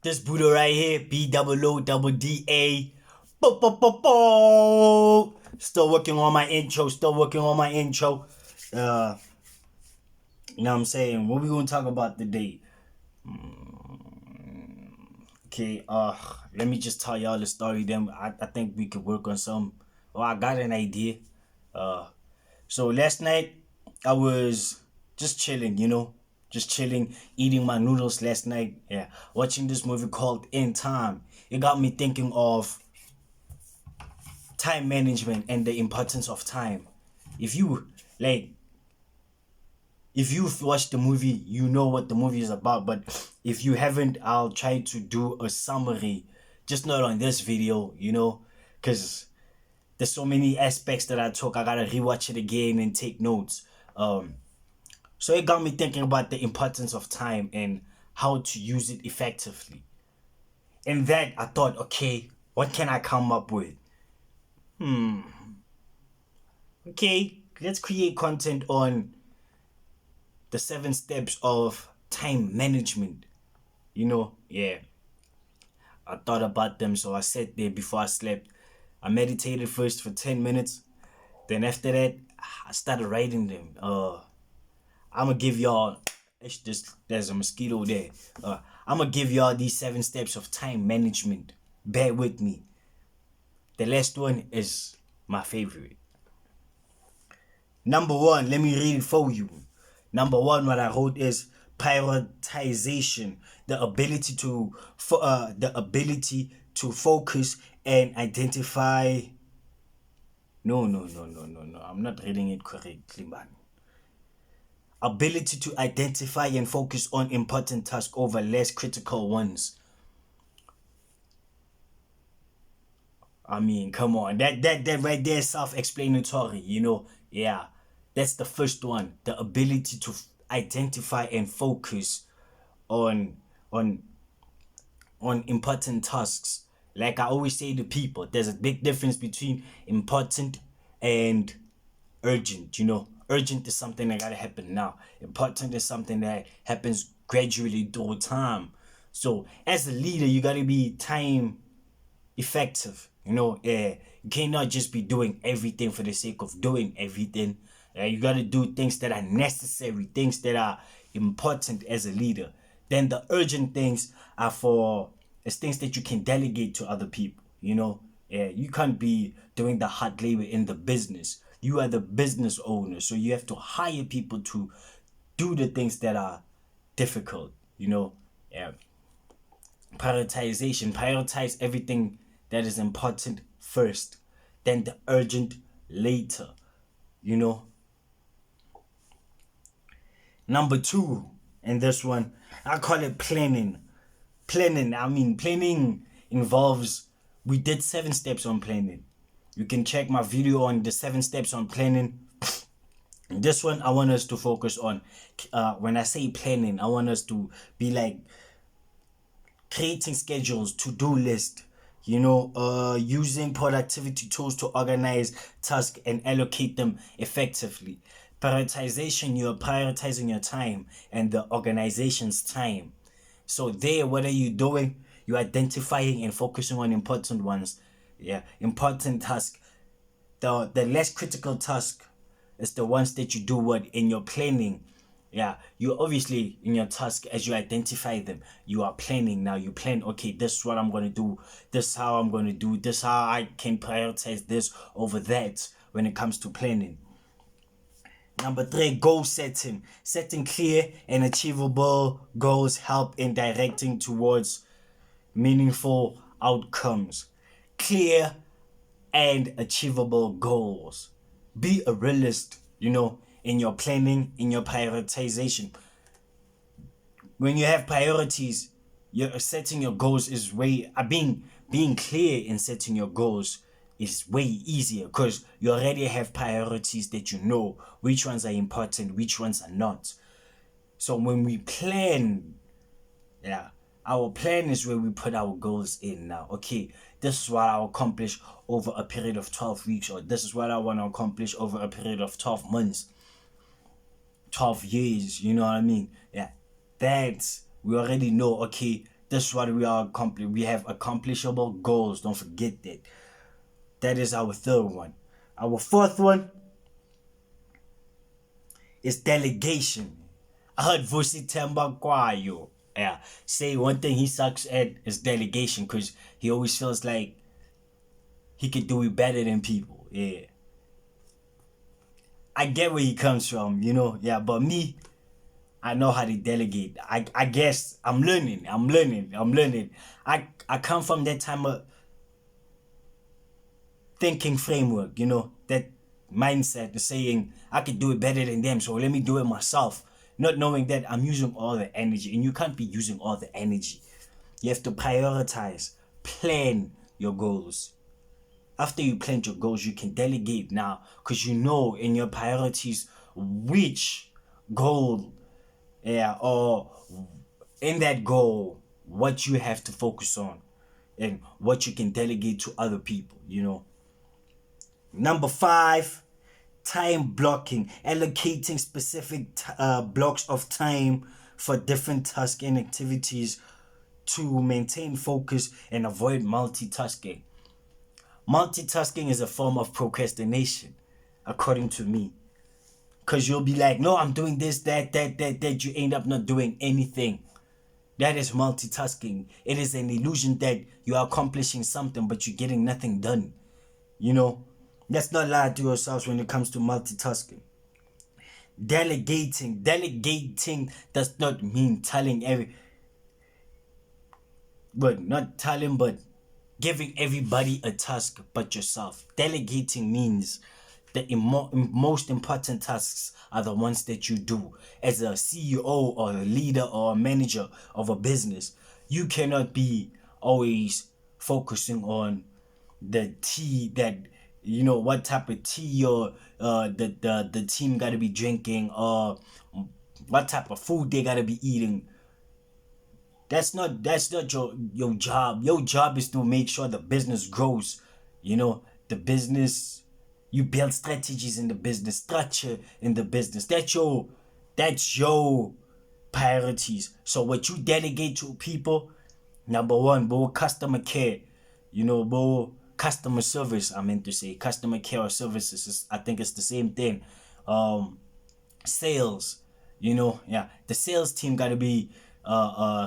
This Buddha right here, BOODA. Bo. Still working on my intro. You know what I'm saying? What we gonna talk about today? Okay, let me just tell y'all the story. Then I think we could work on some. Oh, I got an idea. Uh, so last night I was just chilling, just chilling, eating my noodles last night. Yeah, watching this movie called In Time. It got me thinking of time management and the importance of time. If you like, if you've watched the movie, you know what the movie is about. But if you haven't, I'll try to do a summary, just not on this video, because there's so many aspects that I took. I gotta rewatch it again and take notes. So it got me thinking about the importance of time and how to use it effectively. And that I thought, okay, what can I come up with? Okay, let's create content on the 7 steps of time management. Yeah. I thought about them, so I sat there before I slept. I meditated first for 10 minutes. Then after that, I started writing them. I'm gonna give y'all. It's just there's a mosquito there. I'm gonna give y'all these 7 steps of time management. Bear with me. The last one is my favorite. Number one, let me read it for you. Number one, what I wrote is prioritization, the ability to focus and identify. No. I'm not reading it correctly, man. Ability to identify and focus on important tasks over less critical ones. I mean, come on. That right there is self-explanatory, Yeah. That's the first one. The ability to identify and focus on on important tasks. Like I always say to people, there's a big difference between important and urgent. Urgent is something that gotta happen now. Important is something that happens gradually through time. So as a leader, you gotta be time effective. You cannot just be doing everything for the sake of doing everything. You gotta do things that are necessary, things that are important as a leader. Then the urgent things are it's things that you can delegate to other people. You can't be doing the hard labor in the business. You are the business owner, so you have to hire people to do the things that are difficult. Yeah. Prioritization. Prioritize everything that is important first, then the urgent later. Number two, and this one, I call it planning. Planning involves, we did 7 steps on planning. You can check my video on the 7 steps on planning. This one, I want us to focus on, when I say planning, I want us to be like creating schedules, to-do list, using productivity tools to organize tasks and allocate them effectively. Prioritization, you're prioritizing your time and the organization's time. So there, what are you doing? You're identifying and focusing on important ones. Yeah, important task. The less critical task is the ones that you do what in your planning. Yeah, you obviously in your task, as you identify them, you are planning. Now you plan, okay, this is what I'm going to do, this is how I'm going to do, this is how I can prioritize this over that when it comes to planning. Number three, goal setting. Setting clear and achievable goals help in directing towards meaningful outcomes. Clear and achievable goals. Be a realist, in your planning, in your prioritization. When you have priorities, you're setting your goals is being clear in setting your goals is way easier because you already have priorities that you know which ones are important, which ones are not. So when we plan, yeah, our plan is where we put our goals in now. Okay, this is what I'll accomplish over a period of 12 weeks, or this is what I want to accomplish over a period of 12 months, 12 years, you know what I mean? Yeah, that's, we already know, okay, This is what we are we have accomplishable goals. Don't forget that. That is our third one. Our fourth one is delegation. I heard Vusi Temba Kwayo, say one thing he sucks at is delegation, because he always feels like he could do it better than people. Yeah. I get where he comes from, but me, I know how to delegate. I guess I'm learning. I come from that time of thinking framework, that mindset of saying I could do it better than them, so let me do it myself. Not knowing that I'm using all the energy, and you can't be using all the energy. You have to prioritize, plan your goals. After you plan your goals, you can delegate now, because you know in your priorities which goal, or in that goal, what you have to focus on and what you can delegate to other people. Number 5, time blocking, allocating specific blocks of time for different tasks and activities to maintain focus and avoid multitasking. Multitasking is a form of procrastination, according to me. Because you'll be like, no, I'm doing this, that. You end up not doing anything. That is multitasking. It is an illusion that you are accomplishing something, but you're getting nothing done. Let's not lie to yourselves when it comes to multitasking. Delegating does not mean but giving everybody a task but yourself. Delegating means the most important tasks are the ones that you do. As a CEO or a leader or a manager of a business, you cannot be always focusing on the tea that, what type of tea or the team gotta be drinking, or what type of food they gotta be eating. That's not your job. Your job is to make sure the business grows. The business, you build strategies in the business, structure in the business. That's your priorities. So what you delegate to people, number 1, customer care, customer service. I meant to say customer care or services. I think it's the same thing. Sales, the sales team gotta be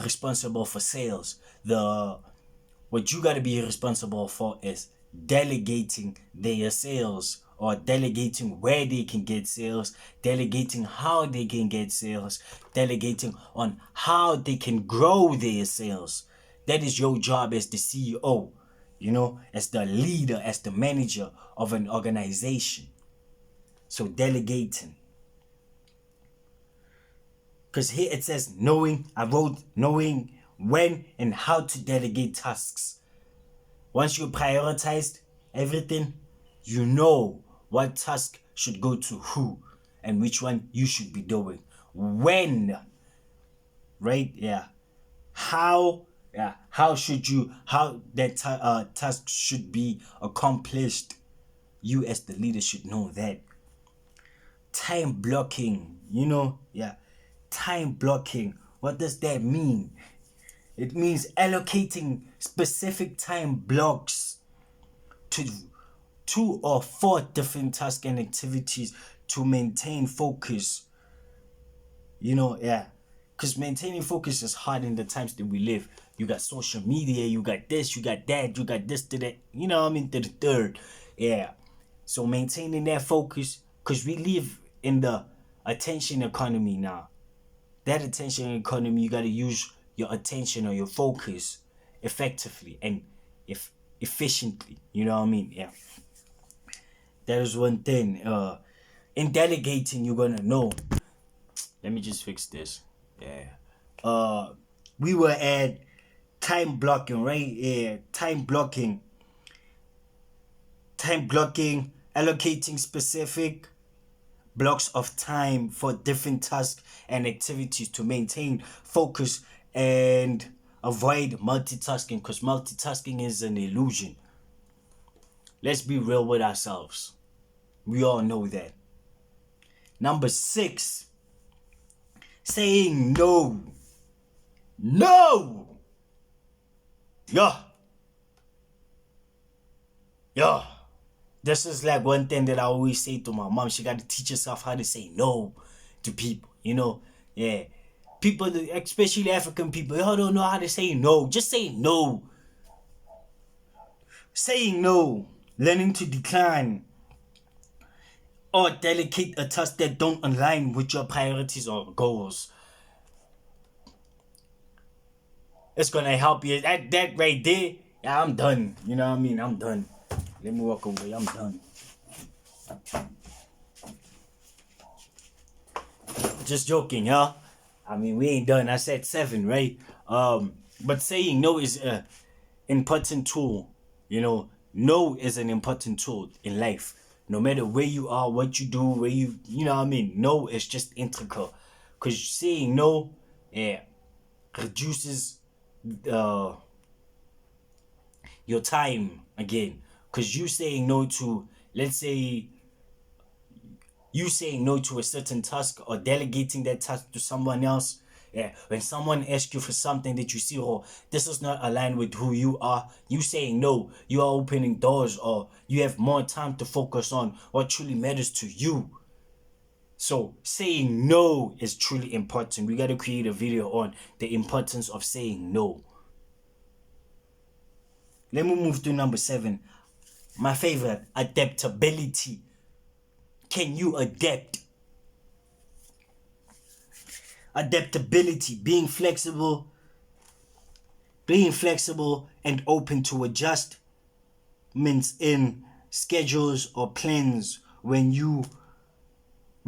responsible for sales. What you gotta be responsible for is delegating their sales, or delegating where they can get sales, delegating how they can get sales, delegating on how they can grow their sales. That is your job as the CEO, as the leader, as the manager of an organization. So delegating. Because here it says knowing when and how to delegate tasks. Once you prioritized everything, you know what task should go to who and which one you should be doing. When, right? Yeah. How that task should be accomplished. You as the leader should know that. Time blocking, time blocking. What does that mean? It means allocating specific time blocks to 2 or 4 different tasks and activities to maintain focus. Because maintaining focus is hard in the times that we live. You got social media, you got this, you got that, you got this to that, to the third. Yeah. So maintaining that focus, because we live in the attention economy now. That attention economy, you got to use your attention or your focus effectively and efficiently. Yeah. That is one thing. In delegating, you're gonna know. Let me just fix this. Yeah. We were at time blocking, right? Yeah. Time blocking, allocating specific blocks of time for different tasks and activities to maintain focus and avoid multitasking, because multitasking is an illusion. Let's be real with ourselves. We all know that. Number 6, saying no. No! Yo, this is like one thing that I always say to my mom. She got to teach herself how to say no to people, you know? Yeah. People, especially African people, y'all don't know how to say no. Just say no. Saying no, learning to decline, or delegate a task that don't align with your priorities or goals. It's gonna help you. That right there, yeah, I'm done. You know what I mean? I'm done. Let me walk away. I'm done. Just joking, huh? I mean, we ain't done. I said 7, right? But saying no is a important tool. You know, no is an important tool in life. No matter where you are, what you do, where you know what I mean? No is just integral. Because saying no, yeah, reduces your time again. Because you saying no to, let's say, you saying no to a certain task or delegating that task to someone else. Yeah, when someone asks you for something that you see, oh, this is not aligned with who you are, you saying no, you are opening doors, or you have more time to focus on what truly matters to you. So saying no is truly important. We got to create a video on the importance of saying no. Let me move to number 7. My favorite, adaptability. Can you adapt? Adaptability, being flexible and open to adjustments in schedules or plans when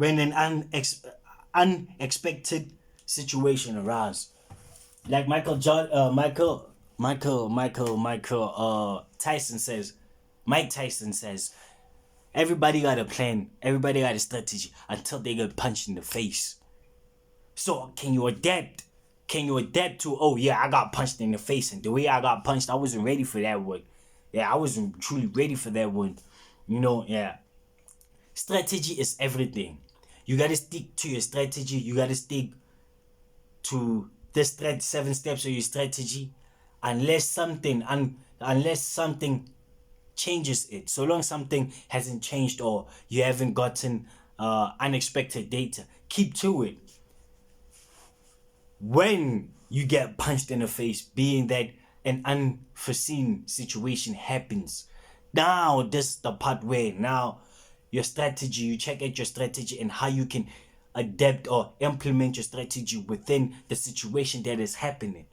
an unexpected situation arises. Like Mike Tyson says, everybody got a plan, everybody got a strategy until they get punched in the face. So can you adapt? Can you adapt to, oh yeah, I got punched in the face, and the way I got punched, I wasn't ready for that one. Yeah, I wasn't truly ready for that one. You know, yeah. Strategy is everything. You gotta stick to your strategy. You gotta stick to the 7 steps of your strategy, unless something changes it. So long something hasn't changed or you haven't gotten unexpected data, keep to it. When you get punched in the face, being that an unforeseen situation happens, now this is the part where now your strategy, you check out your strategy and how you can adapt or implement your strategy within the situation that is happening.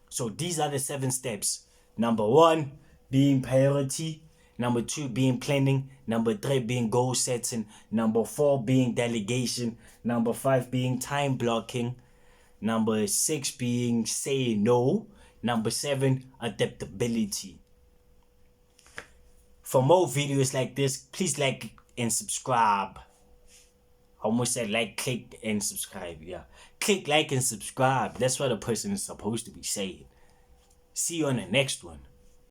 So these are the 7 steps. Number 1, being priority. Number 2, being planning. Number 3, being goal setting. Number 4, being delegation. Number 5, being time blocking. Number 6, being say no. Number 7, adaptability. For more videos like this, please like and subscribe. I almost said like, click and subscribe. Yeah, click, like, and subscribe. That's what a person is supposed to be saying. See you on the next one.